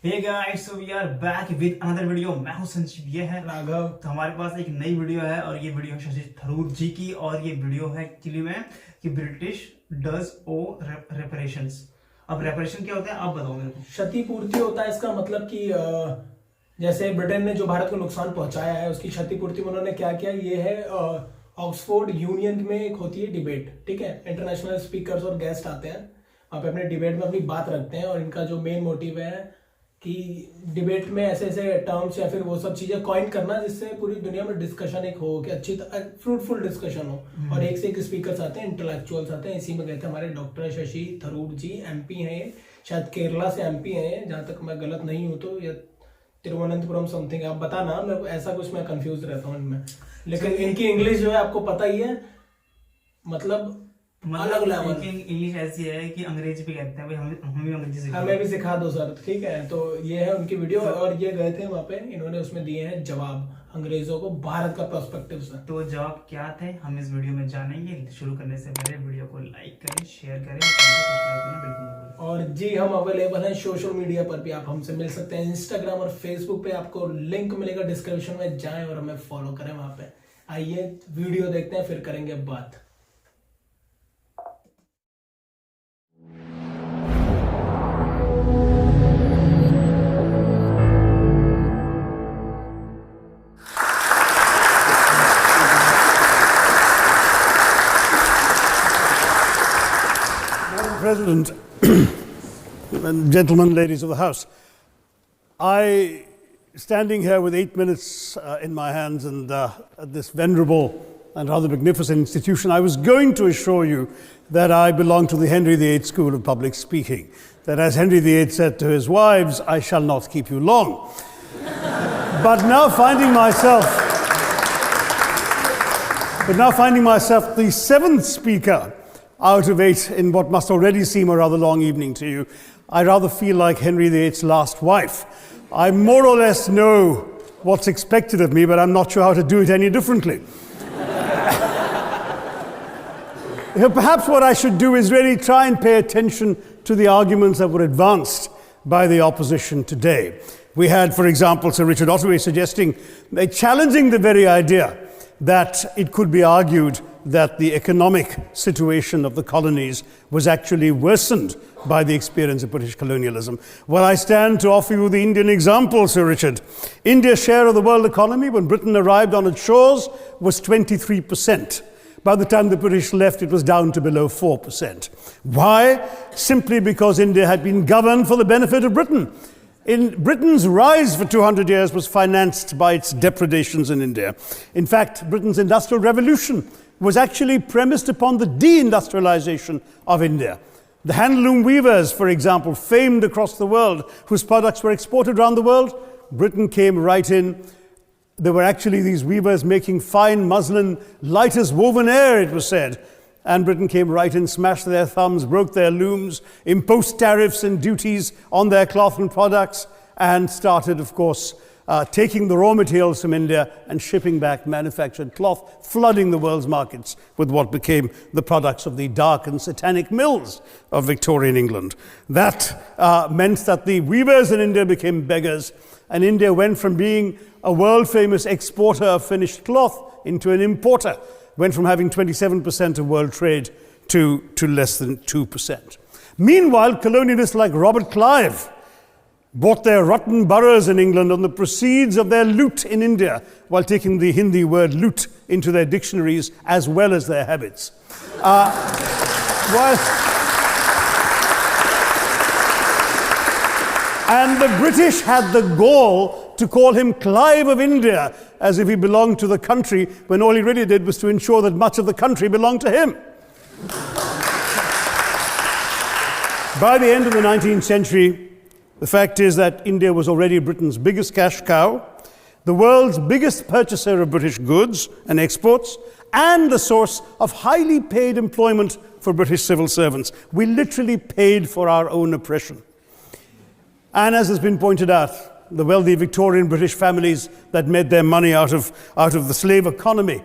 Hey guys, so we are back with another video. मैं हूं संजीव, ये है राघव। तो हमारे पास एक नई वीडियो है और ये वीडियो है शशि थरूर जी की। और ये वीडियो है एक्चुअली में कि ब्रिटिश डज ओ रेपरेशंस। अब रेपरेशन क्या होता है आप बताओ मेरे को। क्षतिपूर्ति होता है, इसका मतलब कि जैसे ब्रिटेन ने जो भारत को नुकसान पहुंचाया है उसकी क्षतिपूर्ति में उन्होंने क्या किया, ये है ऑक्सफोर्ड यूनियन में एक होती है डिबेट, ठीक है। इंटरनेशनल स्पीकर्स और गेस्ट आते हैं वहाँ पे, अपने डिबेट में अपनी बात रखते हैं और इनका जो मेन मोटिव है कि डिबेट में ऐसे ऐसे टर्म्स या फिर वो सब चीजें कॉइन करना जिससे पूरी दुनिया में डिस्कशन एक हो कि अच्छी फ्रूटफुल डिस्कशन हो। और एक से एक स्पीकर्स आते हैं, इंटेलेक्चुअल्स आते हैं। इसी में गए थे हमारे डॉक्टर शशि थरूर जी, एमपी हैं ये, शायद केरला से एमपी हैं जहां तक मैं गलत नहीं हूँ तो, या तिरुवनंतपुरम समथिंग, आप बताना, मेरे को ऐसा कुछ मैं कंफ्यूज रहता हूँ इनमें। लेकिन इनकी इंग्लिश जो है आपको पता ही है, मतलब अलग लेवल। इंग्लिश ऐसी है कि अंग्रेजी पे कहते हैं भाई, हमें भी अंग्रेजी सिखा, हमें भी सिखा दो सर, ठीक है। तो ये है उनकी वीडियो और ये गए थे वहाँ पे, इन्होंने उसमें दिए हैं जवाब अंग्रेजों को भारत का पर्सपेक्टिव से। तो जवाब क्या थे हम इस वीडियो में जानेंगे। शुरू करने से पहले वीडियो को लाइक करें, शेयर करें, सब्सक्राइब करना बिल्कुल मत भूलें। और जी हम अवेलेबल हैं सोशल मीडिया पर भी, आप हमसे मिल सकते हैं। इंस्टाग्राम और फेसबुक पे आपको लिंक मिलेगा डिस्क्रिप्शन में, जाएं और हमें फॉलो करें वहां पे। आइए वीडियो देखते हैं, फिर करेंगे बात। President, and gentlemen, ladies of the House, standing here with 8 minutes in my hands and at this venerable and rather magnificent institution, I was going to assure you that I belong to the Henry VIII School of Public Speaking, that as Henry VIII said to his wives, I shall not keep you long. But now finding myself the seventh speaker out of 8 in what must already seem a rather long evening to you, I rather feel like Henry VIII's last wife. I more or less know what's expected of me, but I'm not sure how to do it any differently. Perhaps what I should do is really try and pay attention to the arguments that were advanced by the opposition today. We had, for example, Sir Richard Ottaway suggesting, challenging the very idea that it could be argued that the economic situation of the colonies was actually worsened by the experience of British colonialism. Well, I stand to offer you the Indian example, Sir Richard. India's share of the world economy when Britain arrived on its shores was 23%. By the time the British left, it was down to below 4%. Why? Simply because India had been governed for the benefit of Britain. Britain's rise for 200 years was financed by its depredations in India. In fact, Britain's industrial revolution was actually premised upon the deindustrialization of India. The handloom weavers, for example, famed across the world, whose products were exported around the world, Britain came right in. There were actually these weavers making fine muslin, light as woven air, it was said. And Britain came right in, smashed their thumbs, broke their looms, imposed tariffs and duties on their cloth and products, and started, of course, taking the raw materials from India and shipping back manufactured cloth, flooding the world's markets with what became the products of the dark and satanic mills of Victorian England. That meant that the weavers in India became beggars, and India went from being a world-famous exporter of finished cloth into an importer, went from having 27% of world trade to less than 2%. Meanwhile, colonialists like Robert Clive bought their rotten boroughs in England on the proceeds of their loot in India, while taking the Hindi word loot into their dictionaries as well as their habits. And the British had the gall to call him Clive of India, as if he belonged to the country, when all he really did was to ensure that much of the country belonged to him. By the end of the 19th century, the fact is that India was already Britain's biggest cash cow, the world's biggest purchaser of British goods and exports, and the source of highly paid employment for British civil servants. We literally paid for our own oppression. And as has been pointed out, the wealthy Victorian British families that made their money out of the slave economy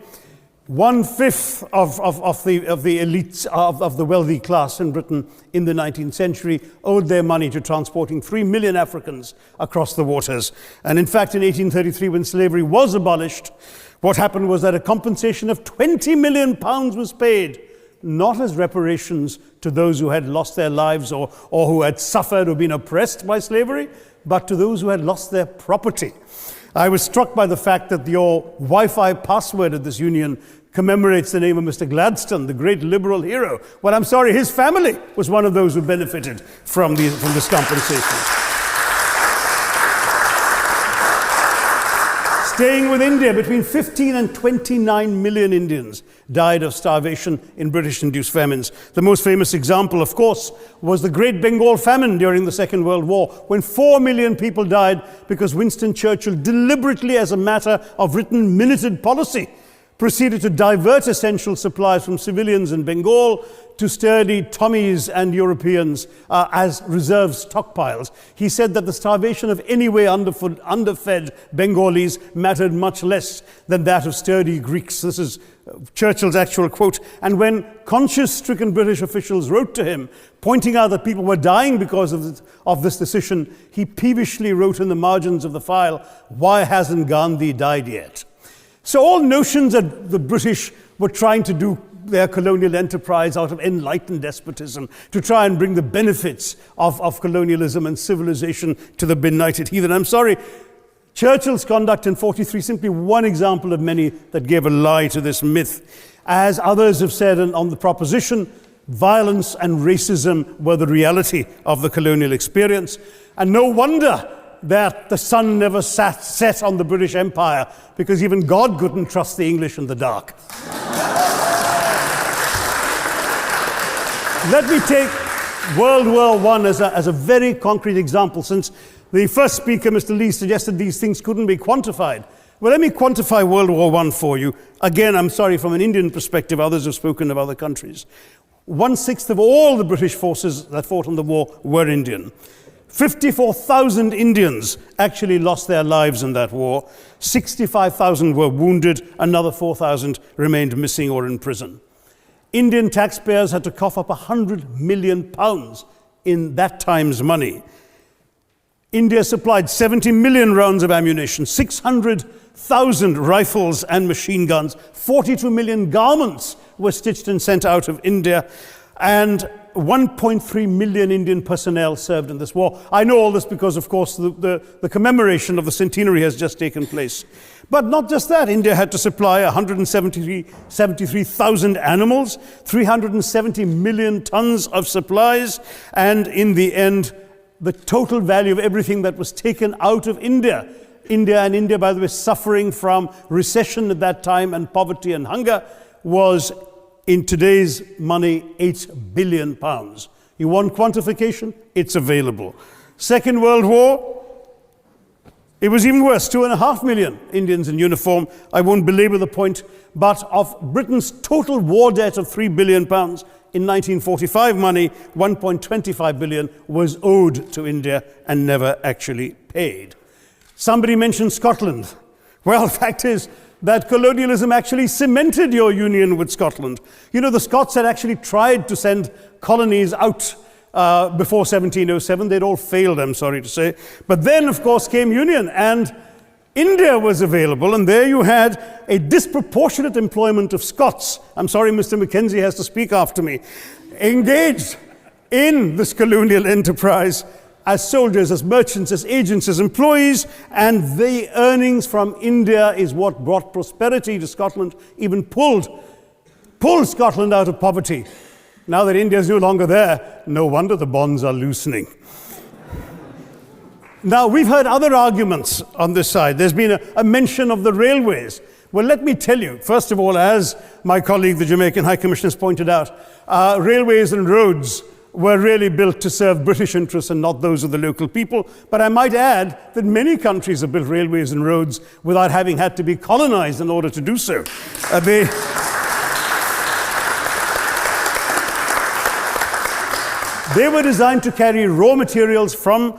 1/5 of the elites of the wealthy class in Britain in the 19th century owed their money to transporting 3 million Africans across the waters. And in fact, in 1833, when slavery was abolished, what happened was that a compensation of £20 million was paid, not as reparations to those who had lost their lives or who had suffered or been oppressed by slavery, but to those who had lost their property. I was struck by the fact that your Wi-Fi password at this union commemorates the name of Mr. Gladstone, the great liberal hero. Well, I'm sorry, his family was one of those who benefited from this compensation. Staying with India, between 15 and 29 million Indians died of starvation in British-induced famines. The most famous example, of course, was the Great Bengal Famine during the Second World War, when 4 million people died because Winston Churchill, deliberately as a matter of written minuted policy, proceeded to divert essential supplies from civilians in Bengal to sturdy Tommies and Europeans as reserve stockpiles. He said that the starvation of anyway underfed Bengalis mattered much less than that of sturdy Greeks. This is Churchill's actual quote. And when conscience-stricken British officials wrote to him, pointing out that people were dying because of this decision, he peevishly wrote in the margins of the file, "Why hasn't Gandhi died yet?" So all notions that the British were trying to do their colonial enterprise out of enlightened despotism to try and bring the benefits of colonialism and civilization to the benighted heathen. I'm sorry, Churchill's conduct in 43 is simply one example of many that gave a lie to this myth. As others have said on the proposition, violence and racism were the reality of the colonial experience. And no wonder that the sun never set on the British Empire, because even God couldn't trust the English in the dark. Let me take World War I as a very concrete example, since the first speaker, Mr. Lee, suggested these things couldn't be quantified. Well, let me quantify World War I for you. Again, I'm sorry, from an Indian perspective, others have spoken of other countries. 1/6 of all the British forces that fought in the war were Indian. 54,000 Indians actually lost their lives in that war. 65,000 were wounded. Another 4,000 remained missing or in prison. Indian taxpayers had to cough up £100 million in that time's money. India supplied 70 million rounds of ammunition, 600,000 rifles and machine guns, 42 million garments were stitched and sent out of India, and 1.3 million Indian personnel served in this war. I know all this because, of course, the commemoration of the centenary has just taken place. But not just that, India had to supply 173,000 animals, 370 million tons of supplies, and in the end, the total value of everything that was taken out of India, India, by the way, suffering from recession at that time and poverty and hunger, was, in today's money, £8 billion. You want quantification? It's available. Second World War, it was even worse, 2.5 million Indians in uniform. I won't belabor the point, but of Britain's total war debt of £3 billion, in 1945 money, 1.25 billion was owed to India and never actually paid. Somebody mentioned Scotland. Well, the fact is that colonialism actually cemented your union with Scotland. You know, the Scots had actually tried to send colonies out before 1707. They'd all failed, I'm sorry to say. But then, of course, came union, and India was available, and there you had a disproportionate employment of Scots. I'm sorry, Mr. Mackenzie has to speak after me. Engaged in this colonial enterprise as soldiers, as merchants, as agents, as employees, and the earnings from India is what brought prosperity to Scotland, even pulled Scotland out of poverty. Now that India is no longer there, no wonder the bonds are loosening. Now, we've heard other arguments on this side. There's been a mention of the railways. Well, let me tell you, first of all, as my colleague, the Jamaican High Commissioner, has pointed out, railways and roads were really built to serve British interests and not those of the local people. But I might add that many countries have built railways and roads without having had to be colonized in order to do so. They were designed to carry raw materials from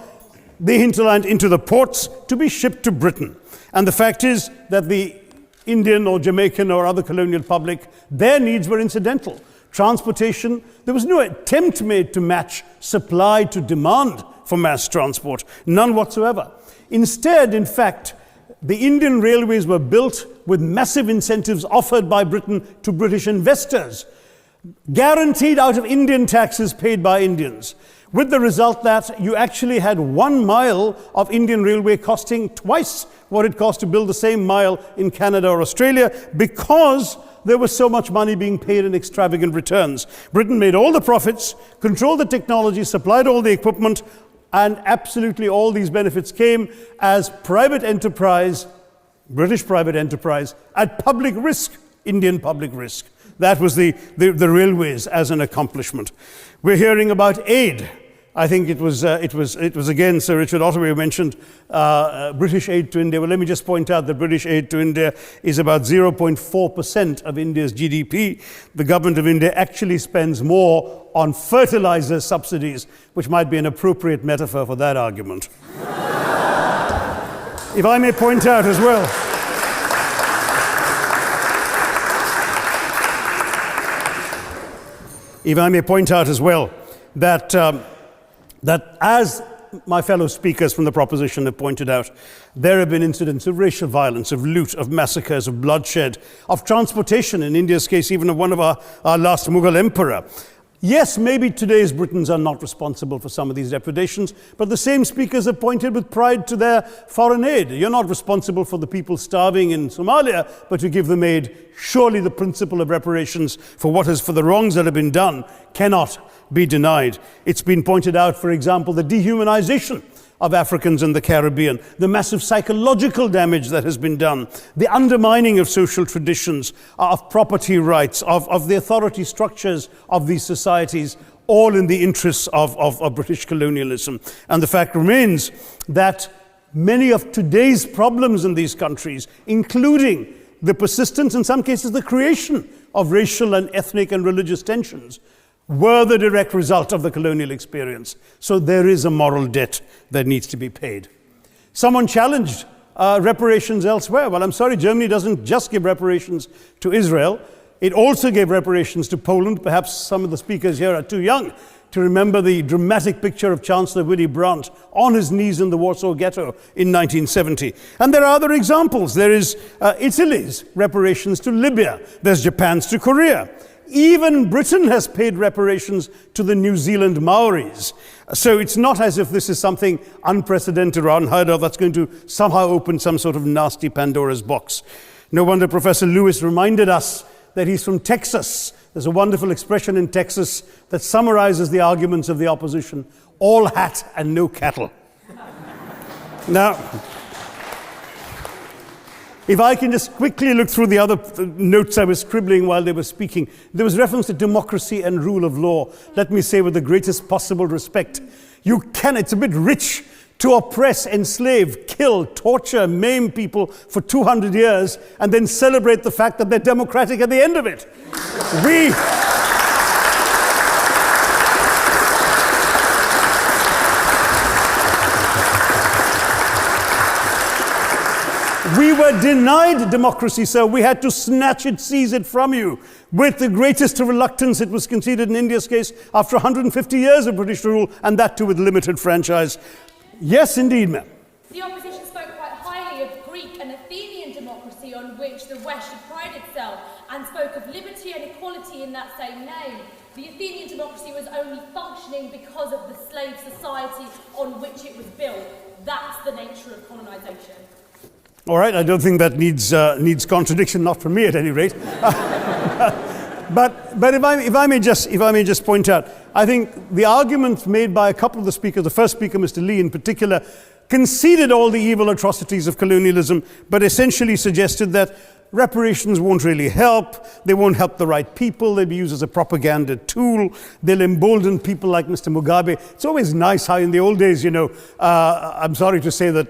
the hinterland into the ports to be shipped to Britain. And the fact is that the Indian or Jamaican or other colonial public, their needs were incidental. Transportation, there was no attempt made to match supply to demand for mass transport, none whatsoever. Instead, in fact, the Indian railways were built with massive incentives offered by Britain to British investors, guaranteed out of Indian taxes paid by Indians, with the result that you actually had 1 mile of Indian railway costing twice what it cost to build the same mile in Canada or Australia, because there was so much money being paid in extravagant returns. Britain made all the profits, controlled the technology, supplied all the equipment, and absolutely all these benefits came as private enterprise, British private enterprise, at public risk, Indian public risk. That was the railways as an accomplishment. We're hearing about aid. I think it was again Sir Richard Ottaway who mentioned British aid to India. Well, let me just point out that British aid to India is about 0.4% of India's GDP. The government of India actually spends more on fertilizer subsidies, which might be an appropriate metaphor for that argument. If I may point out as well, that as my fellow speakers from the proposition have pointed out, there have been incidents of racial violence, of loot, of massacres, of bloodshed, of transportation, in India's case, even of one of our last Mughal emperor. Yes, maybe today's Britons are not responsible for some of these depredations, but the same speakers have pointed with pride to their foreign aid. You're not responsible for the people starving in Somalia, but you give them aid. Surely the principle of reparations for the wrongs that have been done cannot be denied. It's been pointed out, for example, the dehumanization of Africans in the Caribbean, the massive psychological damage that has been done, the undermining of social traditions, of property rights, of the authority structures of these societies, all in the interests of British colonialism. And the fact remains that many of today's problems in these countries, including the persistence, in some cases the creation of racial and ethnic and religious tensions, were the direct result of the colonial experience. So there is a moral debt that needs to be paid. Someone challenged reparations elsewhere. Well, I'm sorry, Germany doesn't just give reparations to Israel. It also gave reparations to Poland. Perhaps some of the speakers here are too young to remember the dramatic picture of Chancellor Willy Brandt on his knees in the Warsaw Ghetto in 1970. And there are other examples. There is Italy's reparations to Libya. There's Japan's to Korea. Even Britain has paid reparations to the New Zealand Maoris. So it's not as if this is something unprecedented or unheard of that's going to somehow open some sort of nasty Pandora's box. No wonder Professor Lewis reminded us that he's from Texas. There's a wonderful expression in Texas that summarizes the arguments of the opposition: all hat and no cattle. Now, if I can just quickly look through the other notes I was scribbling while they were speaking, there was reference to democracy and rule of law. Let me say with the greatest possible respect, it's a bit rich to oppress, enslave, kill, torture, maim people for 200 years and then celebrate the fact that they're democratic at the end of it. We were denied democracy, sir. We had to snatch it, seize it from you. With the greatest reluctance, it was conceded in India's case after 150 years of British rule, and that too with limited franchise. Yes, indeed, ma'am. The opposition spoke quite highly of Greek and Athenian democracy on which the West should pride itself, and spoke of liberty and equality in that same name. The Athenian democracy was only functioning because of the slave society on which it was built. That's the nature of colonisation. All right, I don't think that needs contradiction, not from me at any rate. But if I may just point out, I think the arguments made by a couple of the speakers, the first speaker, Mr. Lee in particular, conceded all the evil atrocities of colonialism, but essentially suggested that reparations won't really help. They won't help the right people. They'll be used as a propaganda tool. They'll embolden people like Mr. Mugabe. It's always nice how in the old days, I'm sorry to say that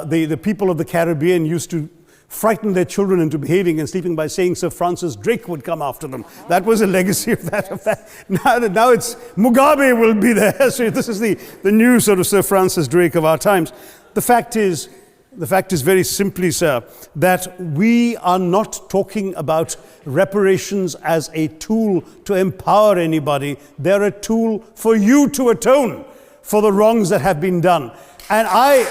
the people of the Caribbean used to frighten their children into behaving and sleeping by saying Sir Francis Drake would come after them. That was a legacy of that. Now it's Mugabe will be there. So this is the new sort of Sir Francis Drake of our times. The fact is, The fact is very simply, sir, that we are not talking about reparations as a tool to empower anybody. They're a tool for you to atone for the wrongs that have been done. And I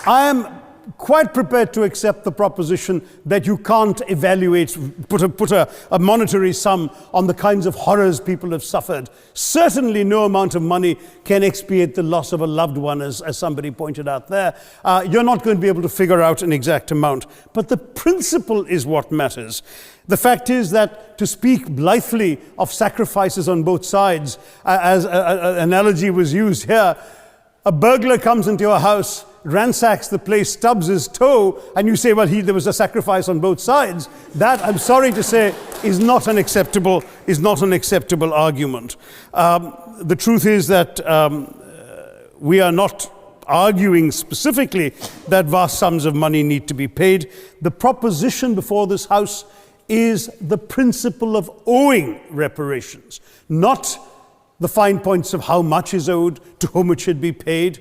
am quite prepared to accept the proposition that you can't evaluate, put a monetary sum on the kinds of horrors people have suffered. Certainly no amount of money can expiate the loss of a loved one, as somebody pointed out there. You're not going to be able to figure out an exact amount. But the principle is what matters. The fact is that to speak blithely of sacrifices on both sides, as an analogy was used here, a burglar comes into your house, ransacks the place, stubs his toe, and you say, well, there was a sacrifice on both sides. That, I'm sorry to say, is not an acceptable argument. The truth is that we are not arguing specifically that vast sums of money need to be paid. The proposition before this House is the principle of owing reparations, not the fine points of how much is owed, to whom it should be paid.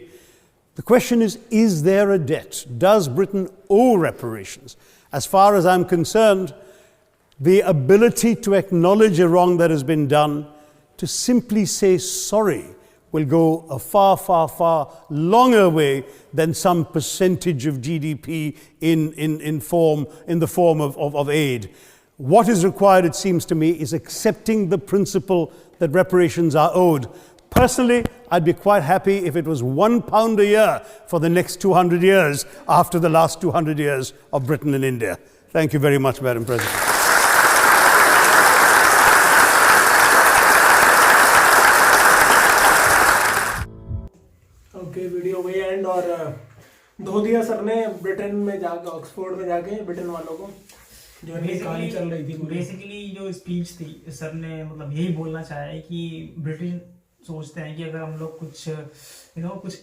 The question is there a debt? Does Britain owe reparations? As far as I'm concerned, the ability to acknowledge a wrong that has been done, to simply say sorry, will go a far, far, far longer way than some percentage of GDP in the form of aid. What is required, it seems to me, is accepting the principle that reparations are owed. Personally, I'd be quite happy if it was £1 a year for the next 200 years after the last 200 years of Britain and India. Thank you very much, Madam President. Okay, video way and और धो दिया sir ने Britain में जाके, Oxford में जाके Britain वालों को, जो कहानी चल रही थी। बेसिकली जो स्पीच थी सर ने मतलब यही बोलना चाहा है कि ब्रिटिश सोचते हैं कि अगर हम लोग कुछ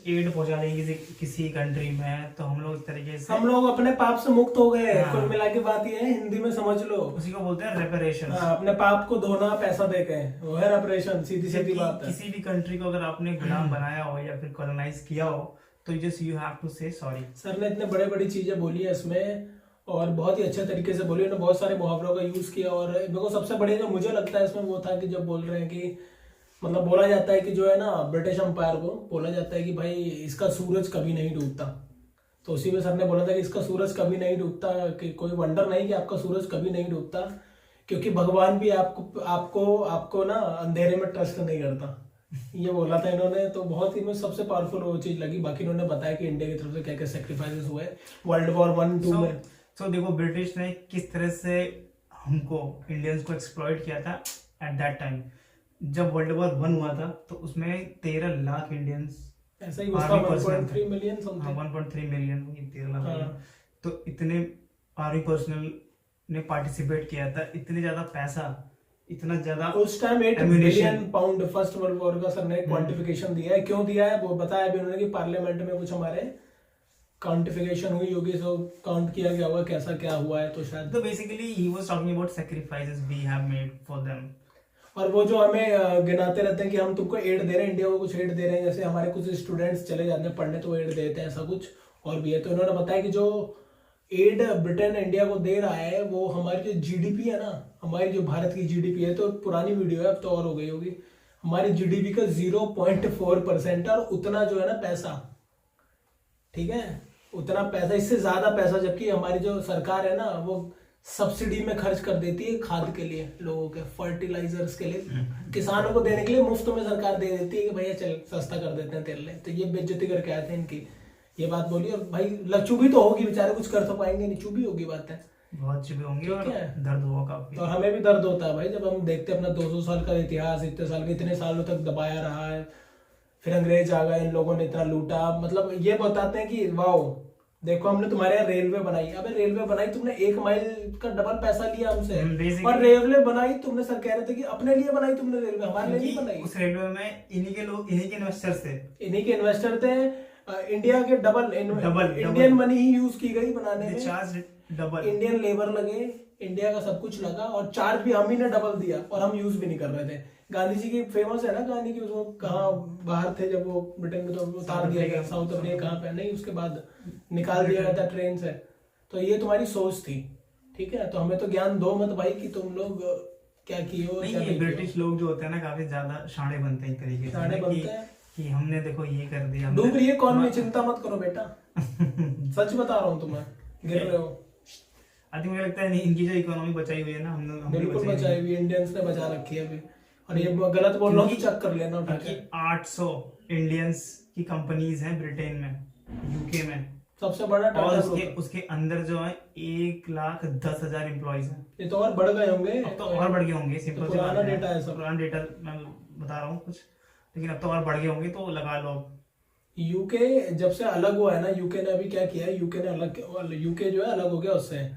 एड पहुंचा देंगे किसी कंट्री में, तो हम लोग इस तरीके से हम लोग अपने पाप से मुक्त हो गए। कुल मिला के बात ये है, हिंदी में समझ लो, उसी को बोलते हैं रेपरेशन। अपने पाप को धोना पैसा देके, वो है रेपरेशन। सीधी सीधी बात है। किसी भी कंट्री को अगर आपने गुलाम बनाया हो या फिर कॉलोनाइज किया हो, तो जस्ट यू हैव टू से सॉरी। सर ने इतने बड़े बड़ी चीजें बोली है इसमें, और बहुत ही अच्छे तरीके से बोली। उन्होंने बहुत सारे मुहावरों का यूज किया, और मेरे को सबसे बड़े जो मुझे लगता है इसमें वो था कि जब बोल रहे हैं कि मतलब बोला जाता है कि जो है ना, ब्रिटिश एम्पायर को बोला जाता है कि भाई इसका सूरज कभी नहीं डूबता, तो उसी में सर ने बोला था कि इसका सूरज कभी नहीं डूबता, कि कोई वंडर नहीं कि आपका सूरज कभी नहीं डूबता, क्योंकि भगवान भी आपको ना अंधेरे में ट्रस्ट नहीं करता। ये बोला था इन्होंने, तो बहुत ही मुझे सबसे पावरफुल वो चीज लगी। बाकी इन्होंने बताया कि इंडिया की तरफ से क्या क्या सेक्रीफाइसेस हुए वर्ल्ड वॉर 1-2 में। तो देखो ब्रिटिश ने किस तरह से हमको इंडियंस को एक्सप्लॉइट किया था एट दैट टाइम। जब वर्ल्ड वॉर 1 हुआ था तो उसमें 13 लाख इंडियंस, ऐसा ही उसका 1.3 मिलियन, 1.3 मिलियन, 13 लाख, तो इतने आर्मी पर्सनल ने पार्टिसिपेट किया था। इतने ज्यादा पैसा, इतना ज्यादा उस time 8 billion pound first world war का सर ने क्वांटिफिकेशन दिया है। क्यों दिया है वो बताया भी उन्होंने कि पार्लियामेंट में कुछ हमारे क्वांटिफिकेशन हुई होगी, सो काउंट किया गया होगा कैसा क्या हुआ है, तो शायद। तो basically he was talking about sacrifices we have made for them. और वो जो हमें गिनाते रहते हैं कि हम तुमको एड दे रहे हैं, इंडिया को कुछ एड दे रहे हैं, जैसे हमारे कुछ स्टूडेंट्स चले जाते हैं पढ़ने तो एड देते हैं, ऐसा कुछ और भी है। तो इन्होंने बताया कि जो एड ब्रिटेन इंडिया को दे रहा है वो हमारी जो जीडीपी है ना, हमारी जो भारत की जीडीपी है, तो पुरानी वीडियो है अब तो और हो गई होगी, हमारी जीडीपी का 0.4% और उतना जो है ना पैसा, ठीक है, उतना पैसा, इससे ज्यादा पैसा, जबकि हमारी जो सरकार है ना वो सब्सिडी में खर्च कर देती है खाद के लिए, लोगों के फर्टिलाइजर्स के लिए, किसानों को देने के लिए मुफ्त में सरकार दे देती है कि भैया चल सस्ता कर देते हैं तेल ले। तो ये बेइज्जती करके आए थे इनकी, ये बात बोली। और भाई चुभी तो होगी, बेचारे कुछ कर तो पाएंगे नहीं, चुभी होगी, बात है, बहुत चुभी होंगी और दर्द होगा काफी। तो हमें भी दर्द होता है भाई जब हम देखते हैं अपना 200 साल का इतिहास, इतने साल के, इतने सालों तक दबाया रहा है, फिर अंग्रेज आ गए, इन लोगों ने इतना लूटा। मतलब ये बताते हैं कि वाओ देखो हमने तुम्हारे यहाँ रेलवे बनाई। अबे रेलवे बनाई तुमने 1 माइल का डबल पैसा लिया हमसे, और रेलवे बनाई तुमने, सर कह रहे थे कि अपने लिए बनाई तुमने रेलवे, हमारे लिए नहीं बनाई। उस रेलवे में इन्हीं के इन्वेस्टर थे। इंडिया के डबल इंडियन मनी ही यूज की गई बनाने में, डबल इंडियन लेबर लगे, इंडिया का सब कुछ लगा, और चार्ज भी हम ही ने डबल दिया, और हम यूज भी नहीं कर रहे थे। गांधी जी की फेमस है ना कहानी की, उसको कहाँ बाहर थे जब वो ब्रिटेन में, तो उतार दिया गया साउथ अफ्रीका, कहाँ पे नहीं, उसके बाद निकाल दिया गया था ट्रेन से। तो ये तुम्हारी सोच थी, ठीक है। तो हमें तो ज्ञान दो मत भाई कि तुम लोग क्या किए हो, क्या नहीं। ब्रिटिश लोग जो होते हैं ना काफी ज्यादा शाणे बनते हैं एक तरीके से, शाणे बनते हैं कि हमने देखो ये कर दिया, डूब रही है कौन में, चिंता मत करो बेटा सच बता रहा हूँ तुम्हें, गिर रहे हो। आई मुझे लगता है इनकी जो इकोनॉमी बचाई हुई है ना, हम लोग बिल्कुल बचाई हुई, इंडियंस ने बचा रखी है अभी। और ये गलत बोल रहा हूँ, चेक कर लेना उठा के। 800 इंडियंस की कंपनीज हैं ब्रिटेन में, यूके में सबसे बड़ा, और उसके अंदर जो है 1,10,000 एम्प्लॉइज हैं। ये तो और बढ़ गए होंगे, अब तो और बढ़ गए होंगे, सिंपल सी पुराना डेटा है सब, पुराना डेटा मैं बता रहा हूँ कुछ, लेकिन अब तो और बढ़ गए होंगे, तो लगा लो। यूके जब से अलग हुआ है ना, यूके ने अभी क्या किया है, यूके जो है अलग हो गया उससे,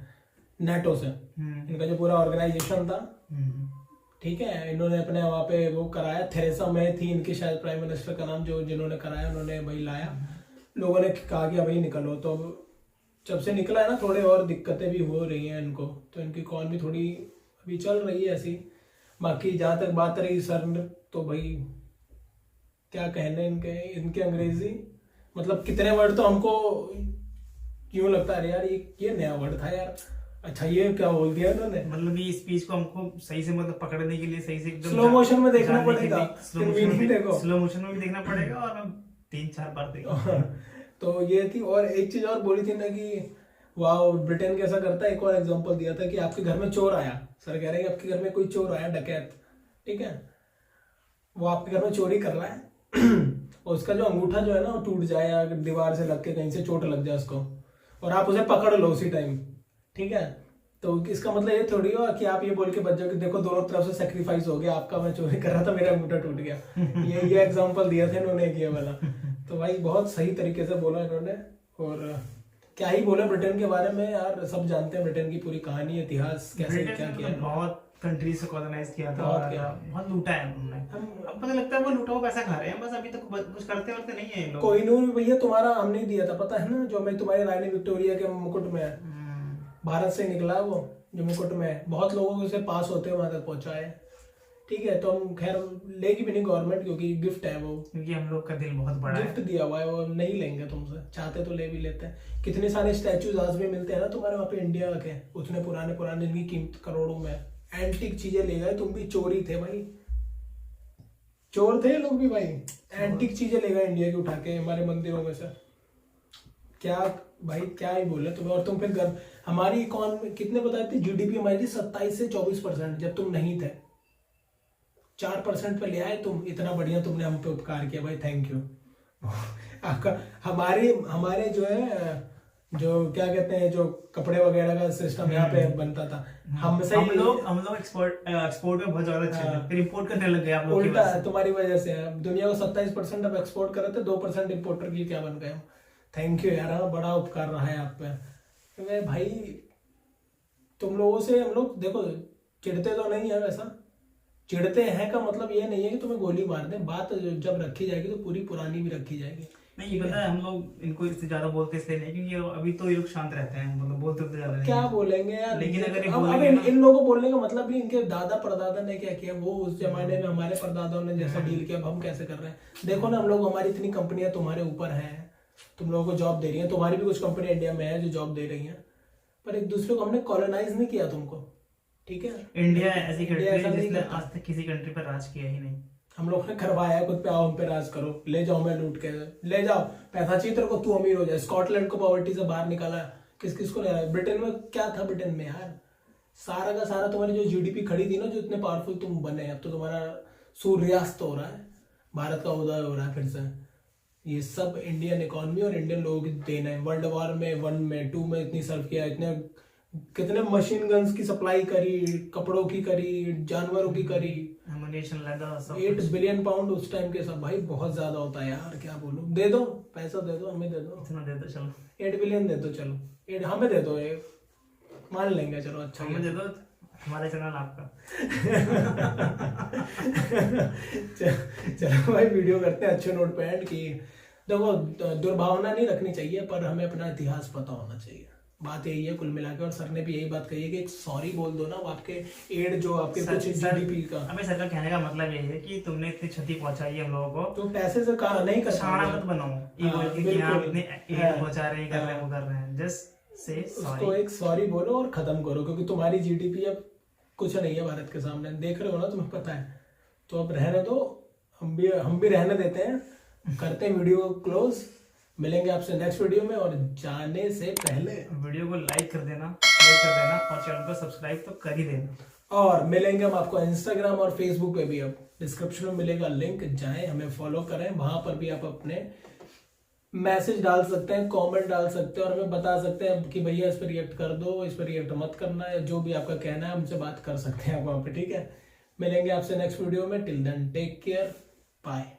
नेटो से। इनका जो पूरा ऑर्गेनाइजेशन था, ठीक है, इन्होंने अपने वहाँ पे वो कराया, थेरेसा मे थी इनकी शायद प्राइम मिनिस्टर का नाम, जो जिन्होंने कराया, उन्होंने वही लाया। लोगों ने कहा कि अभी निकलो, तो जब से निकला है ना, थोड़े और दिक्कतें भी हो रही हैं इनको, तो इनकी इकॉनमी थोड़ी अभी चल रही है ऐसी। बाकी जहाँ तक बात रही सर, तो भाई क्या कहने इनके अंग्रेजी, मतलब कितने वर्ड तो हमको क्यों लगता है यार ये नया वर्ड था यार, अच्छा ये क्या बोल दिया इन्होंने, मतलब ये स्पीच को हमको सही से मतलब पकड़ने के लिए सही से एकदम स्लो मोशन में देखना पड़ेगा, स्लो मोशन में भी देखना पड़ेगा, और मैं 3-4 बार देखा। तो ये थी। और एक चीज और बोली थी ना कि वाह ब्रिटेन कैसा करता है, एक और एग्जांपल दिया था कि आपके घर में चोर आया, सर कह रहे हैं कि आपके घर में कोई चोर आया, डकैत, ठीक है, वो आपके घर में चोरी कर रहा है और उसका जो अंगूठा जो है ना वो टूट जाए, या दीवार से लग के कहीं से चोट लग जाए उसको, और आप उसे पकड़ लो उसी टाइम, ठीक है, तो इसका मतलब ये थोड़ी हो कि आप ये बोल के बच जाओ कि देखो दोनों तरफ से सेक्रीफाइस हो गया, आपका मैं चोरी कर रहा था, मेरा अंगूठा टूट गया। ये एग्जांपल दिया था इन्होंने ये वाला। तो भाई बहुत सही तरीके से बोला इन्होंने, और क्या ही बोले ब्रिटेन के बारे में यार, सब जानते हैं ब्रिटेन की पूरी कहानी, इतिहास, कैसे क्या किया, बहुत कंट्रीज से कॉलोनाइज किया था, बहुत लूटा है उन्होंने। अब पता लगता है वो लूटा हुआ पैसा खा रहे हैं बस, अभी तक कुछ करते वरते नहीं है ये लोग। कोहिनूर भैया तुम्हारा हमने दिया था, पता है ना, जो मैं तुम्हारी रानी विक्टोरिया के मुकुट में है, भारत से निकला वो जो मुकुट में, बहुत लोगों से पास होते वहां तक पहुंचा है, ठीक है। तो हम खैर लेगी भी नहीं गवर्नमेंट, क्योंकि गिफ्ट है वो, क्योंकि हम लोग का दिल बहुत बड़ा है, गिफ्ट दिया हुआ है, वो नहीं लेंगे तुमसे, चाहते तो ले भी लेते हैं। कितने सारे स्टैचूज आज भी मिलते हैं ना तुम्हारे वहाँ पे इंडिया के, उतने पुराने जिनकी कीमत करोड़ों में, एंटीक चीजें ले गए, तुम भी चोरी थे भाई, चोर थे लोग भी भाई, एंटीक चीजें ले गए इंडिया की उठा के हमारे मंदिरों में से, क्या भाई क्या ही बोले तुम्हें। और तुम फिर हमारी इकॉनमी कितने बताए थे, जीडीपी हमारी थी 27 से 24%, जब तुम नहीं थे 4% पे ले आए तुम, इतना बढ़िया तुमने हम पे उपकार किया भाई, थैंक यू आपका। हमारे जो है, जो क्या कहते हैं, जो कपड़े वगैरह का सिस्टम यहाँ पे बनता था, हम लोग एक्सपोर्ट में बहुत ज्यादा अच्छे थे, फिर इंपोर्ट करने लग गए आप लोग, उल्टा तुम्हारी वजह से दुनिया को 27% अब एक्सपोर्ट कर रहे थे, 2% इंपोर्टर की क्या बन गए हम। थैंक यू यार, बड़ा उपकार रहा है आप पे भाई। तुम लोगों से हम लोग देखो चिढ़ते तो नहीं है, वैसा चिढ़ते हैं का मतलब ये नहीं है कि तुम्हें गोली मार दें, बात जब रखी जाएगी तो पूरी पुरानी भी रखी जाएगी। नहीं ये पता है, हम लोग इनको इससे ज्यादा बोलते इसलिए नहीं क्योंकि अभी तो ये लोग शांत रहते हैं, मतलब बोलते तो ज्यादा नहीं, क्या बोलेंगे यार। लेकिन अगर अब इन लोगों को बोलने का मतलब भी इनके दादा परदादा ने क्या किया, वो उस जमाने में हमारे परदादाओं ने जैसा डील किया, अब हम कैसे कर रहे हैं। देखो ना हम लोग, हमारी इतनी कंपनियां तुम्हारे ऊपर है, तुम लोगों को जॉब दे रही है, तुम्हारी भी कुछ कंपनी इंडिया में है जो जॉब दे रही है, पर एक दूसरे को हमने कॉलोनाइज नहीं किया तुमको, ठीक है। इंडिया ऐसी कंट्री है जिसने आज तक किसी कंट्री पर राज किया ही नहीं, हम लोग ने करवाया खुद पे, आओ हम पे राज करो, ले जाओ मैं लूट के, ले जाओ पैसा चाहिए तेरे को, तू अमीर हो जाए। स्कॉटलैंड को पॉवर्टी से बाहर निकाला, किस को ले रहा है। ब्रिटेन में क्या था, ब्रिटेन में यार सारा का सारा तुम्हारी जो जीडीपी खड़ी थी ना, जो इतने पावरफुल तुम बने, अब तो तुम्हारा सूर्यास्त हो रहा है, भारत का उदय हो रहा है फिर से। ये सब इंडियन इकोनॉमी और इंडियन लोगों की देन है। वर्ल्ड वॉर में 1 में 2 में इतनी सर्व किया, इतने कितने मशीन गन्स की सप्लाई करी, कपड़ों की करी, जानवरों की करी, 8 बिलियन पाउंड उस टाइम के सब, भाई बहुत ज्यादा होता है यार, क्या बोलूं। दे दो पैसा, दे दो हमें, दे दो इतना दे दो, चलो 8 बिलियन दे दो, चलो 8 हमें दे दो, ये मान लेंगे, चलो अच्छा हमें दे दो, हमारे चैनल आपका चलो भाई वीडियो करते हैं अच्छे नोट पे एंड की। देखो दुर्भावना नहीं रखनी चाहिए, पर हमें अपना इतिहास पता होना चाहिए, बात यही है कुल मिला के। और सर ने भी यही बात कही है कि एक सॉरी बोल दो ना, वो आपके एड जो आपके कुछ जीडीपी का। हमें सर का कहने का मतलब यही है कि तुमने इतनी क्षति पहुंचाई है हम लोगों को, तो पैसे से कहा नहीं कर शाना मत बनाओ ईगो कि आप इतने एड पहुंचा रहे हैं, कर रहे हैं, वो कर रहे हैं। जस्ट से उसको एक सॉरी बोलो और खत्म करो, क्योंकि तुम्हारी जीडीपी अब कुछ नहीं है भारत के सामने, देख रहे हो ना, तुम्हें पता है। तो अब रहने दो, हम भी रहने देते हैं, करते हैं वीडियो क्लोज। मिलेंगे आपसे नेक्स्ट वीडियो में, और जाने से पहले वीडियो को लाइक कर देना, शेयर कर देना और चैनल को सब्सक्राइब तो कर ही देना। और मिलेंगे हम आपको इंस्टाग्राम और फेसबुक पे भी, अब डिस्क्रिप्शन में मिलेगा लिंक, जाएं हमें फॉलो करें, वहां पर भी आप अपने मैसेज डाल सकते हैं, कमेंट डाल सकते हैं और हमें बता सकते हैं कि भैया इस पर रिएक्ट कर दो, इस पर रिएक्ट मत करना, या जो भी आपका कहना है हमसे बात कर सकते हैं आप वहां पे, ठीक है। मिलेंगे आपसे नेक्स्ट वीडियो में, till then take care, bye.